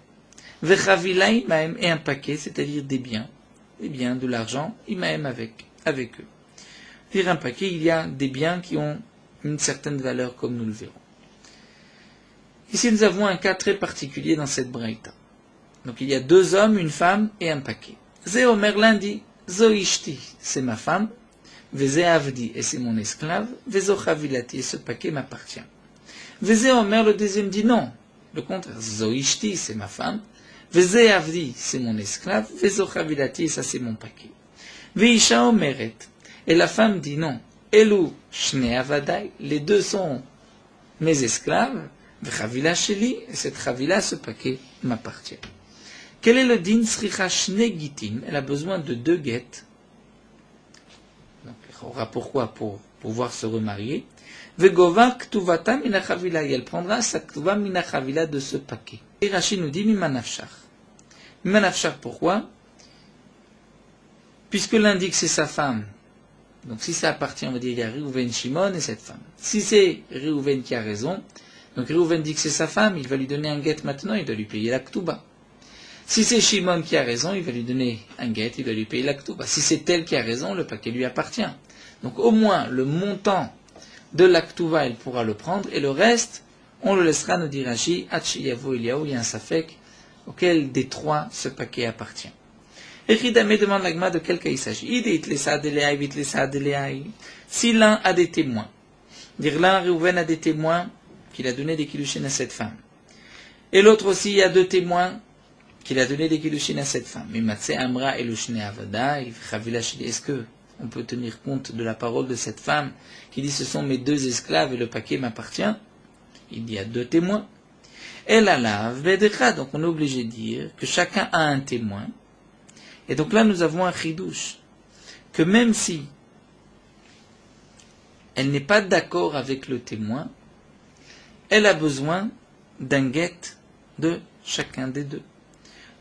Vechavila Imaem et un paquet, c'est-à-dire des biens, de l'argent, Imaem avec eux. Dire un paquet, il y a des biens qui ont une certaine valeur, comme nous le verrons. Ici, nous avons un cas très particulier dans cette braïta. Donc, il y a deux hommes, une femme et un paquet. Zé Omer l'un dit, Zo Ishti, c'est ma femme, Vezé Avdi, et c'est mon esclave, Vezo Chavilati, et ce paquet m'appartient. Vezé Omer, le deuxième dit non, le contraire, Zo Ishti, c'est ma femme, Vezé Avdi, c'est mon esclave, Vezo Chavilati, et ça c'est mon paquet. Veisha Omeret, et la femme dit non, Elou Shne Avadai, les deux sont mes esclaves, Chavila Sheli, et cette Chavila, ce paquet, m'appartient. Quel est le din Sricha Shne Gitin? Elle a besoin de deux guettes. Donc, elle aura pourquoi? Pour pouvoir se remarier. Vegova Ktuvata Mina Chavila, et elle prendra sa Ktuva Mina Chavila de ce paquet. Et Rashi nous dit Mimanafshar. Mimanafshar, pourquoi? Puisque l'un dit que c'est sa femme. Donc, si ça appartient, on va dire, il y a Reuven Shimon et cette femme. Si c'est Reuven qui a raison, donc Reuven dit que c'est sa femme, il va lui donner un guet maintenant, il doit lui payer la Ktuba. Si c'est Shimon qui a raison, il va lui donner un guet, il doit lui payer la Ktuba. Si c'est elle qui a raison, le paquet lui appartient. Donc au moins, le montant de la Ktuba, elle pourra le prendre, et le reste, on le laissera, nous dit Rashi, Hachiyavo Eliaou, il y a un safek, auquel des trois ce paquet appartient. Et Ridame demande l'agma de quel cas il s'agit. Si l'un a des témoins, dire l'un, Reuven a des témoins, qu'il a donné des kiddushin à cette femme. Et l'autre aussi, il y a deux témoins qu'il a donné des kiddushin à cette femme. Est-ce que on peut tenir compte de la parole de cette femme qui dit ce sont mes deux esclaves et le paquet m'appartient? Il y a deux témoins. Elle a la vedra, donc on est obligé de dire que chacun a un témoin. Et donc là, nous avons un chidouche, que même si elle n'est pas d'accord avec le témoin, elle a besoin d'un guet de chacun des deux.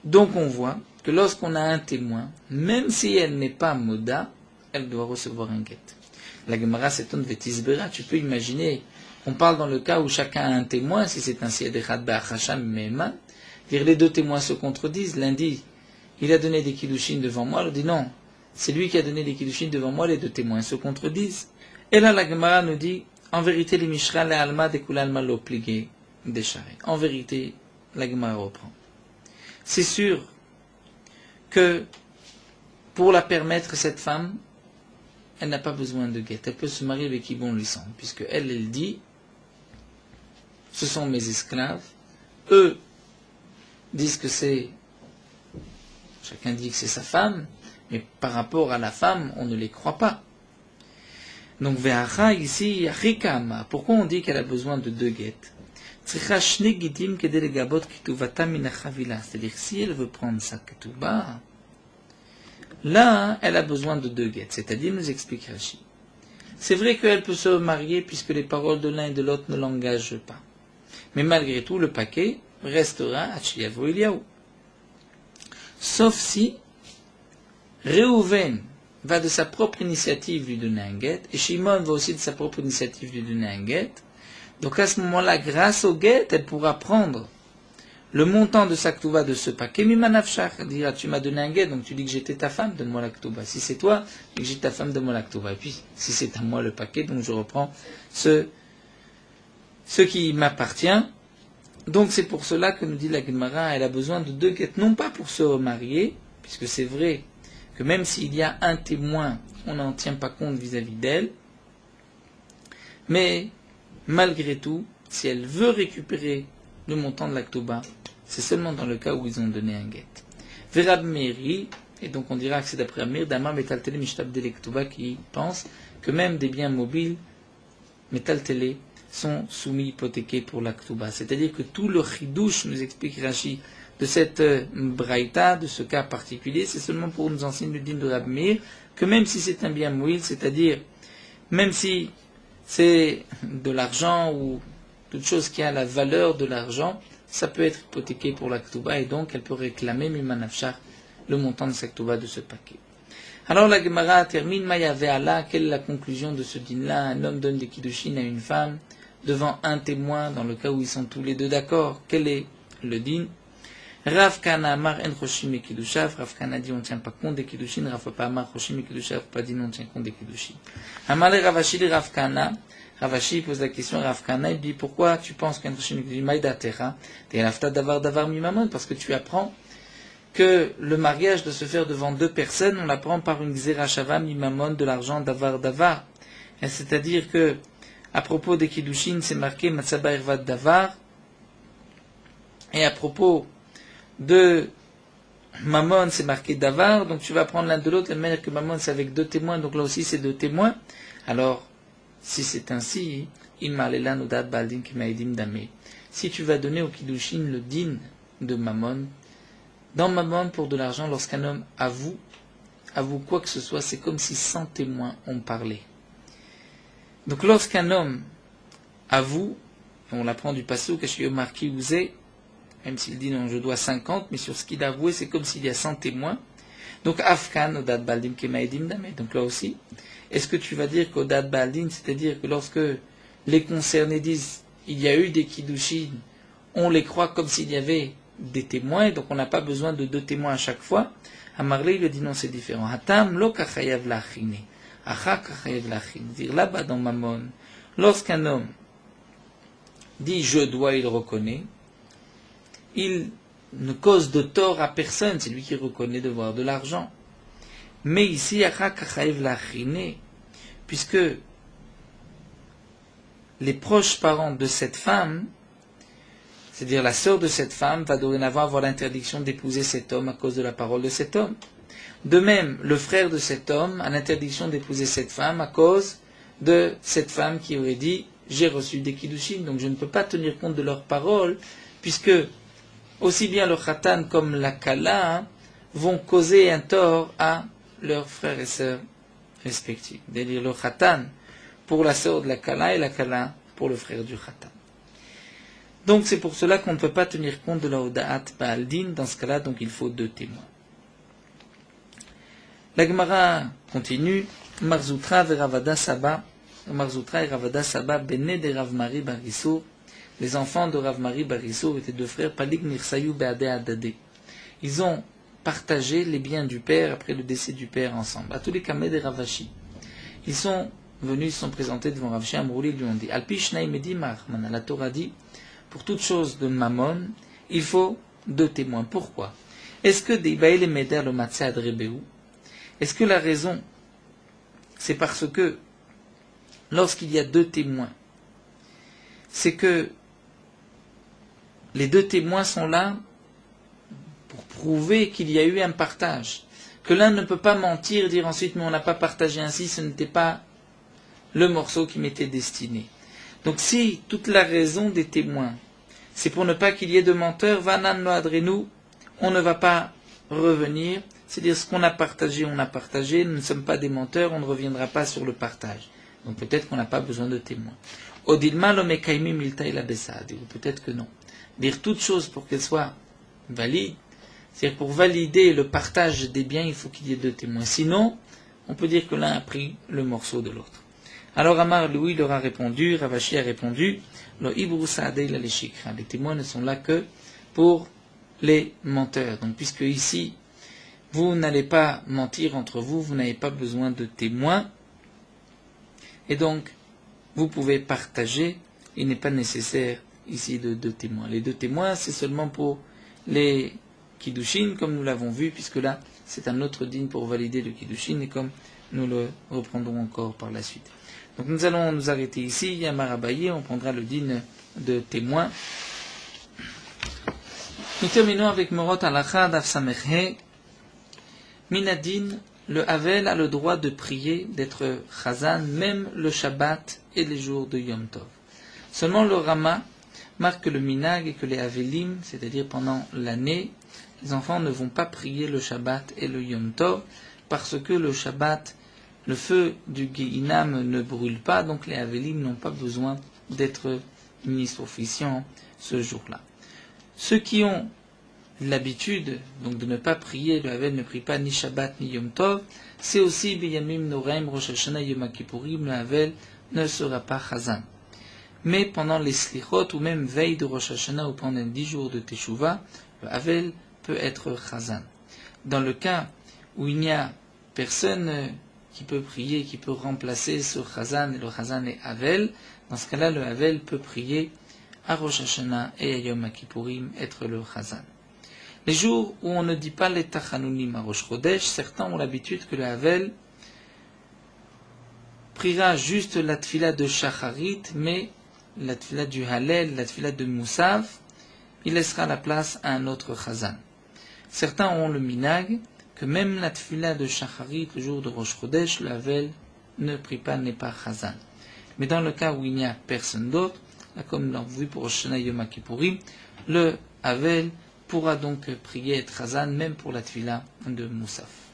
Donc on voit que lorsqu'on a un témoin, même si elle n'est pas moda, elle doit recevoir un guet. La Gemara s'étonne vetisbera, tu peux imaginer, on parle dans le cas où chacun a un témoin, si c'est un siedechad ba'achasham me'eman, dire les deux témoins se contredisent, l'un dit, il a donné des kiddushin devant moi, l'autre dit non, c'est lui qui a donné des kiddushin devant moi, les deux témoins se contredisent. Et là la Gemara nous dit, en vérité, les Mishra, les Alma, des Kulalma, l'obligé des charrets. En vérité, la Gemara reprend. C'est sûr que pour la permettre, cette femme, elle n'a pas besoin de guet. Elle peut se marier avec qui bon lui semble, puisque elle dit, ce sont mes esclaves. Eux disent que c'est, chacun dit que c'est sa femme, mais par rapport à la femme, on ne les croit pas. Donc, Ve'acha ici, Achikama. Pourquoi on dit qu'elle a besoin de deux guettes? C'est-à-dire, si elle veut prendre sa ketouba, là, elle a besoin de deux guettes. C'est-à-dire, nous explique Rashi. C'est vrai qu'elle peut se marier puisque les paroles de l'un et de l'autre ne l'engagent pas. Mais malgré tout, le paquet restera Hachiyavo Eliaou. Sauf si Reuven va de sa propre initiative lui donner un guet, et Shimon va aussi de sa propre initiative lui donner un guet. Donc à ce moment-là, grâce au guet, elle pourra prendre le montant de sa ketouba de ce paquet. Mimanafshach, dira, tu m'as donné un guet, donc tu dis que j'étais ta femme, donne-moi la ketouba. Si c'est toi, tu dis que j'étais ta femme, donne-moi la ketouba. Et puis, si c'est à moi le paquet, donc je reprends ce qui m'appartient. Donc c'est pour cela que nous dit la Gemara, elle a besoin de deux guettes, non pas pour se remarier, puisque c'est vrai que même s'il y a un témoin, on n'en tient pas compte vis-à-vis d'elle, mais malgré tout, si elle veut récupérer le montant de la ketouba, c'est seulement dans le cas où ils ont donné un guet. Verab Meri, Et donc on dira que c'est d'après Amir, Damar Metaltele Mishtabdele Ktuba, qui pense que même des biens mobiles, Metaltele, sont soumis, hypothéqués pour la Ktuba. C'est-à-dire que tout le chidouche, nous explique Rashi, de cette braïta, de ce cas particulier, c'est seulement pour nous enseigner le din de Rab Meir, que même si c'est un bien mouil, c'est-à-dire même si c'est de l'argent ou toute chose qui a la valeur de l'argent, ça peut être hypothéqué pour la Ktuba et donc elle peut réclamer Mimanafshar le montant de sa Ktuba de ce paquet. Alors la Gemara termine, Mayave Allah, quelle est la conclusion de ce din-là? Un homme donne des kiddushin à une femme devant un témoin, dans le cas où ils sont tous les deux d'accord. Quel est le din? Rav Kana Amar en Choshim et Kiddushav. Rav Kana dit on ne tient pas compte des Kiddushin. Rav Papa Amar Choshim et Kiddushav pas dit on tient compte des Kiddushin. Amale Ravashi le Rav Kana. Ravashi pose la question à Rav Kana. Il dit pourquoi tu penses qu'en Choshim et Kiddushin Maïda Tera t'es lafta davar mimamon? Parce que tu apprends que le mariage doit se faire devant deux personnes. On l'apprend par une Xerashava mimamon, de l'argent davar. C'est-à-dire que à propos des Kiddushin c'est marqué Matzaba Irvad davar. Et à propos de Mammon, c'est marqué Davar, donc tu vas prendre l'un de l'autre, la manière que Mammon c'est avec deux témoins, donc là aussi c'est deux témoins. Alors, si c'est ainsi, si tu vas donner au Kiddushin le din de Mammon, dans Mammon pour de l'argent, lorsqu'un homme avoue quoi que ce soit, c'est comme si 100 témoins ont parlé. Donc lorsqu'un homme avoue, on l'apprend du passouk, Kashiyomar Kiouze, même s'il dit non, je dois 50, mais sur ce qu'il a avoué, c'est comme s'il y a 100 témoins. Donc, Afkan, Odad Baldim, Kemaedim Dame. Donc là aussi, est-ce que tu vas dire qu'Odad Baldim, c'est-à-dire que lorsque les concernés disent, il y a eu des Kiddushin, on les croit comme s'il y avait des témoins, donc on n'a pas besoin de deux témoins à chaque fois. Amarlé, il le dit non, c'est différent. Hatam, lo kachayav lachine. Acha kachayav lachine. Dire là-bas dans Mammon, lorsqu'un homme dit je dois, il reconnaît, il ne cause de tort à personne, c'est lui qui reconnaît devoir de l'argent. Mais ici, puisque les proches parents de cette femme, c'est-à-dire la sœur de cette femme, va dorénavant avoir l'interdiction d'épouser cet homme à cause de la parole de cet homme. De même, le frère de cet homme a l'interdiction d'épouser cette femme à cause de cette femme qui aurait dit « j'ai reçu des kiddushin », donc je ne peux pas tenir compte de leurs paroles, puisque aussi bien le khatan comme la kala vont causer un tort à leurs frères et sœurs respectifs. C'est-à-dire le khatan pour la sœur de la kala et la kala pour le frère du khatan. Donc c'est pour cela qu'on ne peut pas tenir compte de la Oda'at Ba'al-Din. Dans ce cas-là, donc il faut deux témoins. La Gemara continue. Marzoutra et Ravada Saba Bene de Rav Mari Barissour. Les enfants de Rav Mari Barissour étaient deux frères, Palik Nirsayu Be'ade Adade. Ils ont partagé les biens du père après le décès du père ensemble. À tous les Kamed et Ravashi. Ils sont venus, ils se sont présentés devant Ravashi Amrouli, ils lui ont dit Alpi Shnai Medi Marman. La Torah dit pour toute chose de Mammon, il faut deux témoins. Pourquoi? Est-ce que Deibaïl et Meder le Matzeh Adrebeu? Est-ce que la raison, c'est parce que lorsqu'il y a deux témoins, c'est que les deux témoins sont là pour prouver qu'il y a eu un partage. Que l'un ne peut pas mentir et dire ensuite, mais on n'a pas partagé ainsi, ce n'était pas le morceau qui m'était destiné. Donc si toute la raison des témoins, c'est pour ne pas qu'il y ait de menteurs, vanan lo adrenu, on ne va pas revenir, c'est-à-dire ce qu'on a partagé, on a partagé, nous ne sommes pas des menteurs, on ne reviendra pas sur le partage. Donc peut-être qu'on n'a pas besoin de témoins. Odilma lo mekaimi milta ila besad, ou peut-être que non. Dire toute chose pour qu'elle soit valide, c'est-à-dire pour valider le partage des biens, il faut qu'il y ait deux témoins. Sinon, on peut dire que l'un a pris le morceau de l'autre. Alors Amar Louis leur a répondu, Ravashi a répondu, lo ibru saadei la leshikra. Les témoins ne sont là que pour les menteurs. Donc puisque ici, vous n'allez pas mentir entre vous, vous n'avez pas besoin de témoins, et donc vous pouvez partager, il n'est pas nécessaire ici de deux témoins. Les deux témoins, c'est seulement pour les Kiddushin, comme nous l'avons vu, puisque là, c'est un autre din pour valider le Kiddushin, et comme nous le reprendrons encore par la suite. Donc nous allons nous arrêter ici, Yamar Abaye, on prendra le din de témoin. Nous terminons avec Morot Alacha Daf Samechhe. Minadin, le Havel a le droit de prier, d'être Chazan, même le Shabbat et les jours de Yom Tov. Seulement le Rama marque le Minag et que les Havelim, c'est-à-dire pendant l'année, les enfants ne vont pas prier le Shabbat et le Yom Tov, parce que le Shabbat, le feu du Gehinam ne brûle pas, donc les Havelim n'ont pas besoin d'être ministres officiants ce jour-là. Ceux qui ont l'habitude donc de ne pas prier, le Havel ne prie pas ni Shabbat ni Yom Tov, c'est aussi Biyamim Noraim Rosh Hashanah Yom Kippourim, le Havel ne sera pas Chazan. Mais pendant les Slichot ou même veille de Rosh Hashanah ou pendant 10 jours de Teshuvah, le Havel peut être Chazan. Dans le cas où il n'y a personne qui peut prier, qui peut remplacer ce Chazan, et le Chazan est Havel, dans ce cas-là, le Havel peut prier à Rosh Hashanah et à Yom Kippourim, être le Chazan. Les jours où on ne dit pas les Tachanunim à Rosh Chodesh, certains ont l'habitude que le Havel priera juste la Tfila de Shacharit, mais la Tfila du Halel, la Tfila de Moussav, il laissera la place à un autre Chazan. Certains ont le minag que même la Tfila de Shacharit, le jour de Rosh Chodesh, le Havel ne prie pas, n'est pas Chazan. Mais dans le cas où il n'y a personne d'autre, comme l'on vu pour Rosh Hashanah Yom Kippourim, le Havel pourra donc prier et Chazan même pour la Tfila de Moussaf.